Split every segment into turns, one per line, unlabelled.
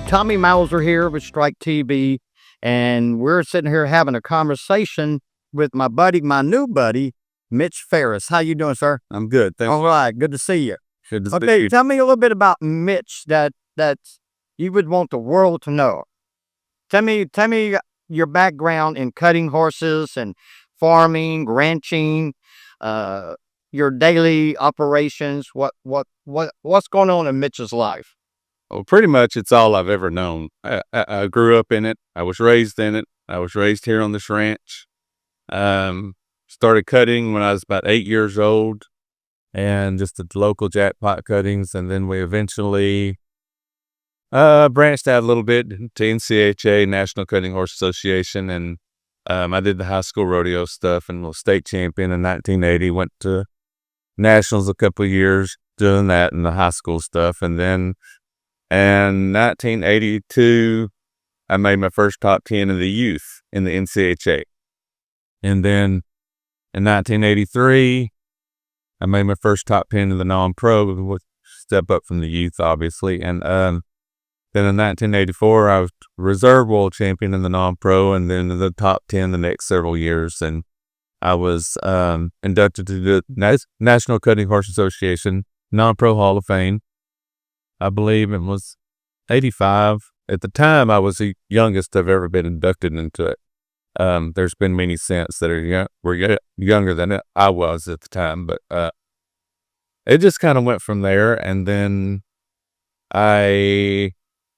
Tommy Mauser here with Strike TV, and we're sitting here having a conversation with my buddy, my new buddy, Mitch Farris. How you doing, sir?
I'm good. Thanks.
All right, good to see you.
Good to see
Okay,
you.
tell me a little bit about Mitch that you would want the world to know. Tell me your background in cutting horses and farming, ranching, your daily operations. What's going on in Mitch's life?
Well, pretty much it's all I've ever known. I grew up in it. I was raised in it. I was raised here on this ranch. Started cutting when I was about 8 years old, and just the local jackpot cuttings. And then we eventually branched out a little bit to NCHA, National Cutting Horse Association. And I did the high school rodeo stuff and was state champion in 1980. Went to nationals a couple of years doing that and the high school stuff. And then in 1982, I made my first top 10 of the youth in the NCHA. And then in 1983, I made my first top 10 of the non-pro, which step up from the youth, obviously. And then in 1984, I was reserve world champion in the non-pro, and then in the top 10 the next several years. And I was inducted to the National Cutting Horse Association Non-Pro Hall of Fame. I believe it was 85. At the time, I was the youngest I've ever been inducted into it. There's been many since that were younger than I was at the time, but it just kind of went from there. And then I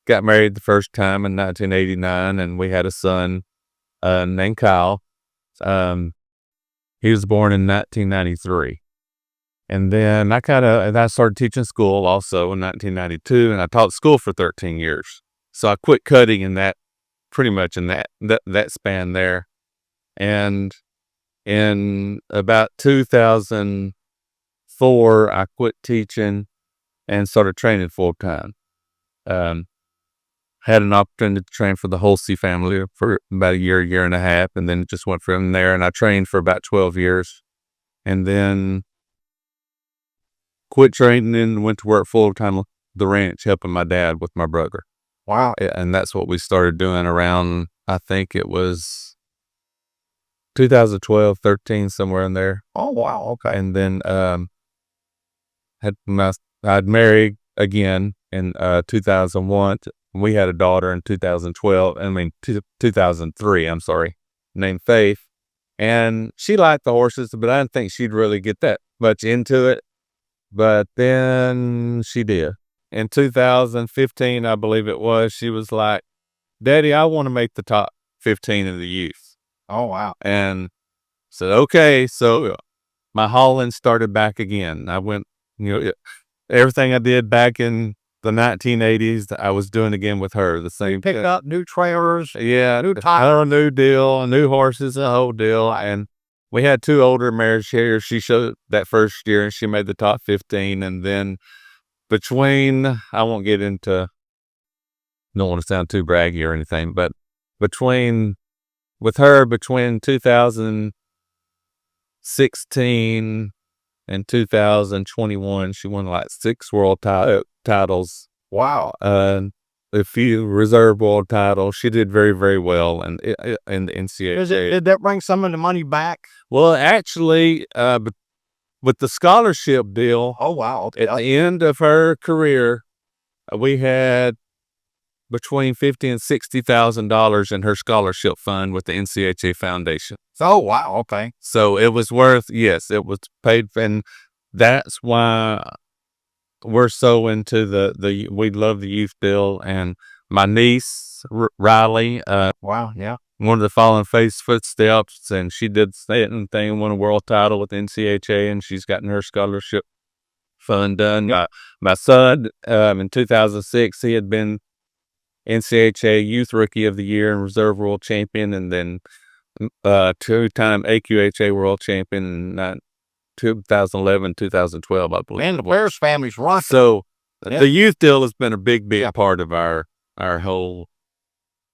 got married the first time in 1989, and we had a son named Kyle. He was born in 1993. And then I started teaching school also in 1992, and I taught school for 13 years. So I quit cutting in that, pretty much in that span there. And in about 2004, I quit teaching and started training full time. Had an opportunity to train for the Holsey family for about a year and a half, and then just went from there. And I trained for about 12 years, and then quit training and went to work full time at the ranch, helping my dad with my brother.
Wow.
And that's what we started doing around, I think it was 2012, 13, somewhere in there.
Oh, wow. Okay.
And then I'd married again in 2001. We had a daughter in 2003, I'm sorry, named Faith. And she liked the horses, but I didn't think she'd really get that much into it. But then she did. In 2015, I believe it was, she was like, "Daddy, I want to make the top 15 of the youth."
Oh, wow.
And said, okay. So my hauling started back again. I went, everything I did back in the 1980s, I was doing again with her. The same.
Pick up new trailers.
Yeah.
New tires.
A new deal, new horses, a whole deal. And we had two older mares here. She showed that first year and she made the top 15. And then I won't get into, don't want to sound too braggy or anything, but between 2016 and 2021, she won like 6 world titles.
Wow.
A few reserve world titles. She did very, very well in the NCAA.
Did that bring some of the money back?
Well, actually, with the scholarship deal.
Oh, wow. Okay.
At the end of her career, we had between $50,000 and $60,000 in her scholarship fund with the NCHA Foundation.
Oh, wow. Okay.
So it was worth, yes, it was paid, and that's why we're so into we love the youth deal. And my niece, Riley,
wow, yeah,
wanted to follow in Faith's footsteps, and she did the same thing, won a world title with NCHA, and she's gotten her scholarship fund done. My son, in 2006, he had been NCHA Youth Rookie of the Year and Reserve World Champion, and then 2-time AQHA World Champion in 2011, 2012, I believe.
And the Farris family's rocking.
So the youth deal has been a big part of our whole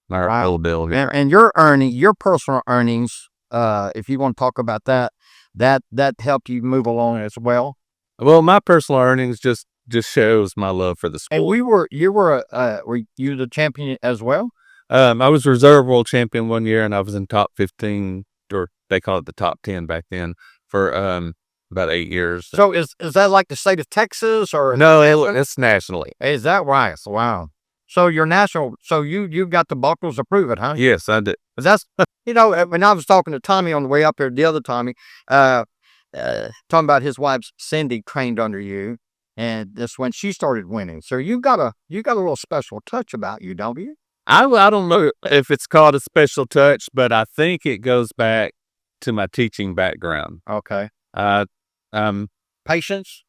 deal.
Yeah. And your personal earnings, if you want to talk about that helped you move along as well.
Well, my personal earnings just just shows my love for the sport.
And were you the champion as well?
I was reserve world champion one year, and I was in top 15, or they call it the top 10 back then, for about 8 years.
So is that like the state of Texas or
No, it's nationally.
is that right? Wow. So you're national. So you got the buckles to prove it, huh?
Yes, I did.
'Cause that's when I was talking to Tommy on the way up here, the other Tommy, talking about his wife Cindy trained under you, and that's when she started winning. So you got a little special touch about you, don't you?
I don't know if it's called a special touch, but I think it goes back to my teaching background.
Okay.
Uh, um,
Patience.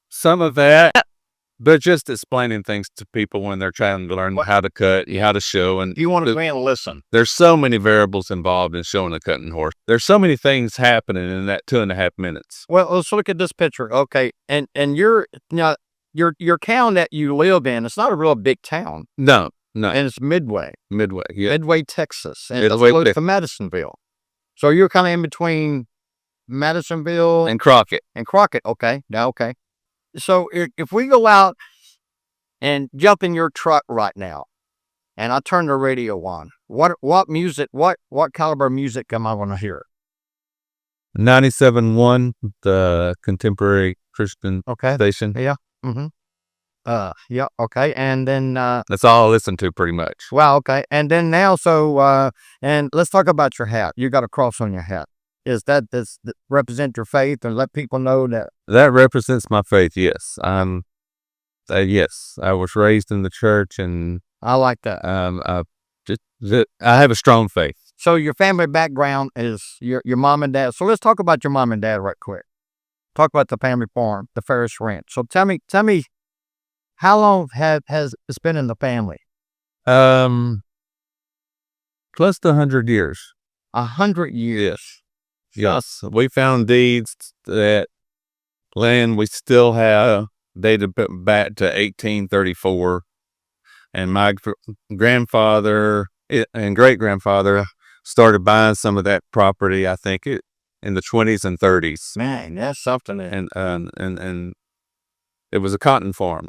some of that, but just explaining things to people when they're trying to learn how to cut, how to show, and
You want to go in and listen.
there's so many variables involved in showing a cutting horse. There's so many things happening in that 2.5 minutes.
Well, let's look at this picture. Okay, and your town that you live in, it's not a real big town,
No,
and it's Midway,
yeah.
Midway, Texas, and it's
Midway,
close to Madisonville. So you're kind of in between Madisonville
and Crockett.
and Crockett. Okay, now okay. So if we go out and jump in your truck right now, and I turn the radio on, what music, what caliber music am I going to hear?
97.1, the contemporary Christian
Okay.
station.
Yeah. Mm-hmm. Yeah. Okay. And then,
That's all I listen to pretty much.
wow. Okay. And then now, and let's talk about your hat. You got a cross on your hat. Does that represent your faith, and let people know that?
That represents my faith. Yes. Yes, I was raised in the church, and
I like that.
I have a strong faith.
So your family background is your mom and dad. So let's talk about your mom and dad right quick. Talk about the family farm, the Farris Ranch. So tell me, how long has it been in the family?
Close to 100 years.
100 years.
Yes. We found deeds that land we still have dated back to 1834. And my grandfather and great grandfather started buying some of that property, I think in the 20s and 30s.
Man, that's something.
And it was a cotton farm.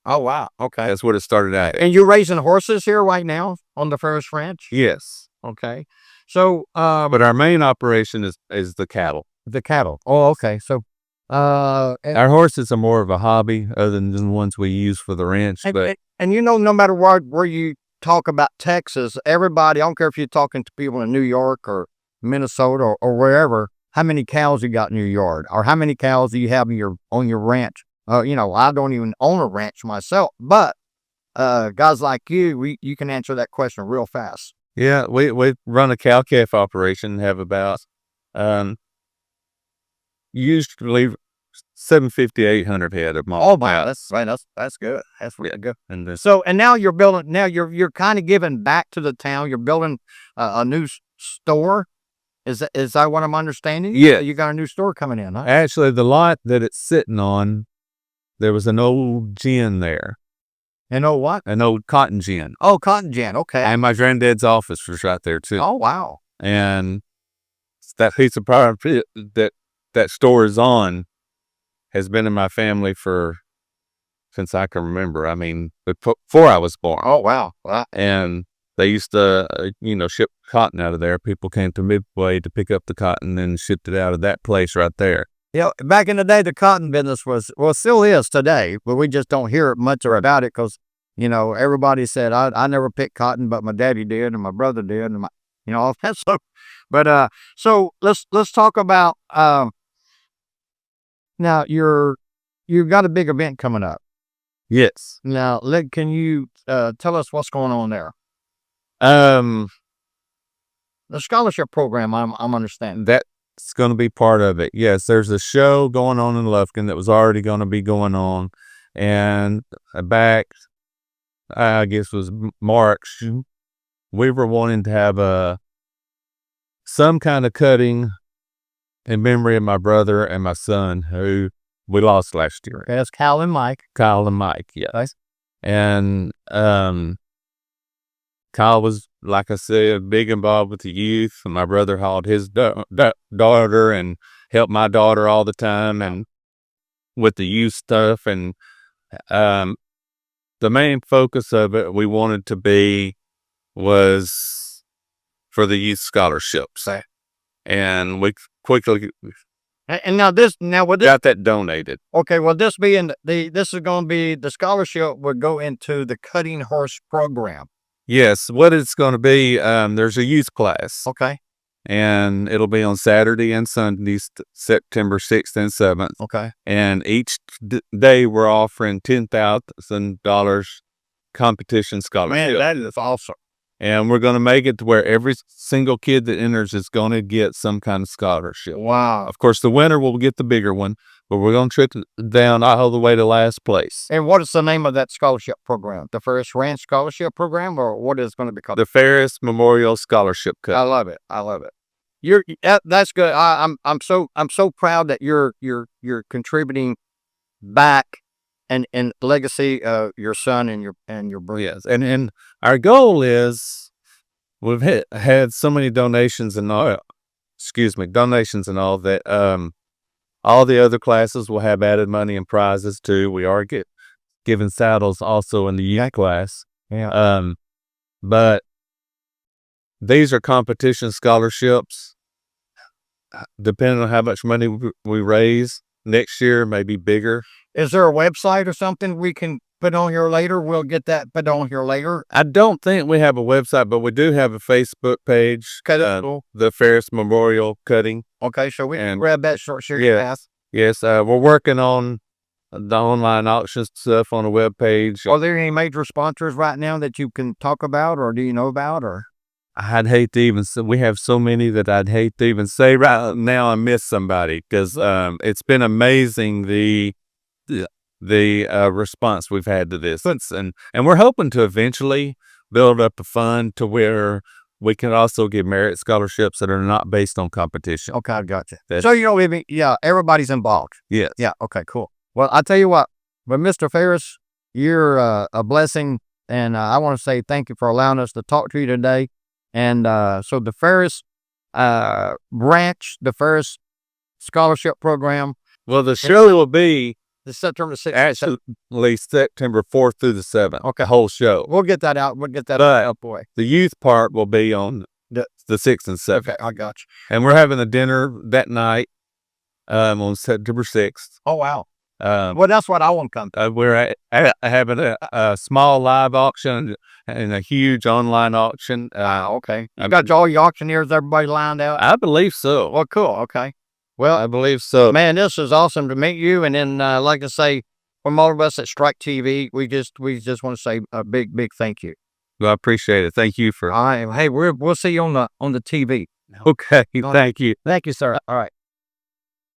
Oh, wow. Okay.
That's what it started at.
And you're raising horses here right now on the Farris Ranch?
Yes.
Okay. So,
But our main operation is the cattle.
the cattle. Oh, okay. So,
Our horses are more of a hobby other than the ones we use for the ranch. But
no matter where you talk about Texas, everybody, I don't care if you're talking to people in New York or Minnesota or wherever, how many cows you got in your yard, or how many cows do you have on your ranch? I don't even own a ranch myself, but guys like you can answer that question real fast.
yeah, we run a cow calf operation, have about usually 750, 800 head of
Oh,
malted
wow,
cows.
that's right. That's good. That's really good.
And this,
So, and now you're building. Now you're kind of giving back to the town. You're building a new store. Is that what I'm understanding?
Yeah.
You got a new store coming in, huh?
actually, the lot that it's sitting on, there was an old gin there,
And oh, what?
an old cotton gin.
Oh, cotton gin. Okay.
And my granddad's office was right there too.
Oh, wow.
And that piece of property that store is on has been in my family since I can remember. I mean, before I was born.
Oh, wow. Wow.
And they used to, ship cotton out of there. People came to Midway to pick up the cotton and shipped it out of that place right there.
Back in the day, the cotton business still is today, but we just don't hear much about it because, everybody said, I never picked cotton, but my daddy did, and my brother did, and all that stuff. But, so let's talk about, now you've got a big event coming up.
Yes.
Now, can you tell us what's going on there?
The
The scholarship program, I'm understanding.
that's going to be part of it. Yes, there's a show going on in Lufkin that was already going to be going on, and back, I guess it was March, we were wanting to have some kind of cutting in memory of my brother and my son, who we lost last year.
Okay, that's Kyle and Mike.
Kyle and Mike, yes.
Nice.
And Kyle was, like I said, big involved with the youth. And my brother hauled his daughter and helped my daughter all the time and with the youth stuff. And The main focus of it we wanted to be was for the youth scholarships.
Okay.
And we quickly
And now with this,
got that donated.
okay, well, this being this is going to be the scholarship would go into the cutting horse program.
Yes, what it's going to be, there's a youth class,
Okay.
and it'll be on Saturday and Sunday, September 6th and 7th.
Okay.
And each day we're offering $10,000 competition scholarship.
Man, that is awesome.
And we're going to make it to where every single kid that enters is going to get some kind of scholarship.
Wow.
Of course, the winner will get the bigger one, but we're going to trickle down all the way to last place.
And what is the name of that scholarship program? The Farris Ranch Scholarship Program, or what is it going to be called?
The Farris Memorial Scholarship Cup.
I love it. I love it. That's good. I'm so proud that you're contributing back and legacy of your son and your brother.
Yes, and our goal is we've had so many donations and all. Donations and all that. All the other classes will have added money and prizes too. We are giving saddles also in the youth class.
Yeah.
But these are competition scholarships. Depending on how much money we raise next year, maybe bigger.
Is there a website or something we can put on here later? We'll get that put on here later.
I don't think we have a website, but we do have a Facebook page.
Okay, that's cool.
The Farris Memorial Cutting.
Okay, so we can
And-
grab that short series
Yeah.
pass.
Yes, we're working on the online auction stuff on the web page.
Are there any major sponsors right now that you can talk about, or do you know about, or?
I'd hate to even say, we have so many that I'd hate to even say right now I miss somebody, because it's been amazing the response we've had to this. And we're hoping to eventually build up a fund to where we can also give merit scholarships that are not based on competition.
Okay, I got you.
That's-
So, everybody's involved.
Yes.
Yeah, okay, cool. Well, I'll tell you what, but Mr. Farris, you're a blessing, and I want to say thank you for allowing us to talk to you today. And so the Farris branch, the Farris Scholarship Program,
Well, the show will be
the September 6th.
actually September 4th through the 7th.
Okay.
The whole show.
We'll get that out. We'll get that
But-
out, boy.
The youth part will be on the 6th and 7th.
Okay, I got you.
And we're having a dinner that night on September 6th.
Oh, wow.
Um,
Well, that's what I want to come to.
we're having a small live auction and a huge online auction.
Okay. You got all your auctioneers, everybody lined out?
I believe so.
Well, cool. Okay. Well,
I believe so.
man, this is awesome to meet you. And then, like I say, from all of us at Strike TV, we just want to say a big thank you.
Well, I appreciate it. Thank you for.
Hey, we'll see you on the TV.
Okay. Thank you.
Thank you, sir. All right.